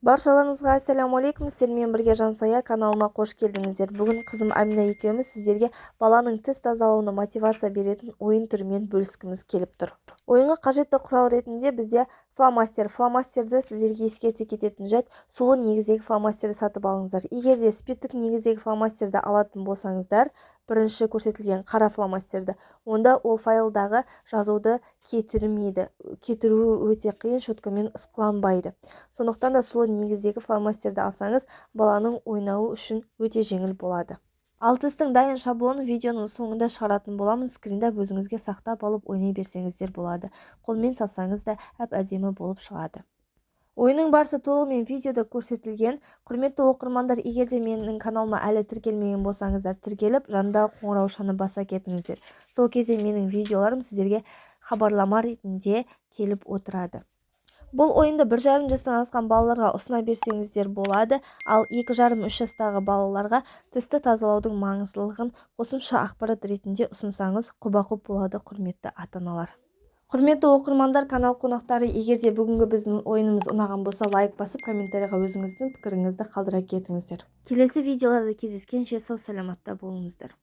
Баршаларыңызға ассалаумалейкум, сіздермен бірге Жансая каналыма қош келдіңіздер. Бүгін қызым Амина екеуміз сіздерге баланың тіс тазалауына мотивация беретін ойын түрімен бөліскіміз келіп тұр. Ойынға қажетті құрал ретінде бізде фломастерді сіздерге ескерте кететін жайт, сулы негіздегі фломастерді сатып алыңыздар. Егер де спирттік негіздегі фломастерді алатын болсаңыздар, бірінші көрсетілген қара фломастерді, онда ол файлдағы жазуды кетіруі өте қиын, щеткамен ысқыланбайды. Сондықтан да сулы негіздегі фломастерді алсаңыз, баланың ойнауы үшін өте жеңіл болады. Ал тістің дайын шаблонын видеоның соңында шығаратын боламын, скриндап өзіңізге сақтап алып ойнай берсеңіздер болады. Қолмен салсаңыз да әп-әдемі болып шығады. Ойынның барысы толығымен видеода көрсетілген. Құрметті оқырмандар, егер де менің каналыма әлі тіркелмеген болсаңыздар, тіркеліп, жанындағы қоңыраушаны баса кетіңіздер. Сол кезде менің видеоларым сіздерге хабарлама ретінде келіп отырады. Бұл ойынды 1,5 жастан асқан балаларға ұсына берсеңіздер болады, ал 2,5-3 жастағы балаларға тісті тазалаудың маңыздылығын қосымша ақпарат ретінде ұсынсаңыз құба-құп болады, құрметті ата-аналар. Құрметті оқырмандар, канал қонақтары, егер де бүгінгі біздің ойынымыз ұнаған болса, лайк басып, комментарийға өзіңіздің пікіріңізді қалдыра кетіңіздер. Келесі видеоларда кездескенше сау саламатта болыңыздар.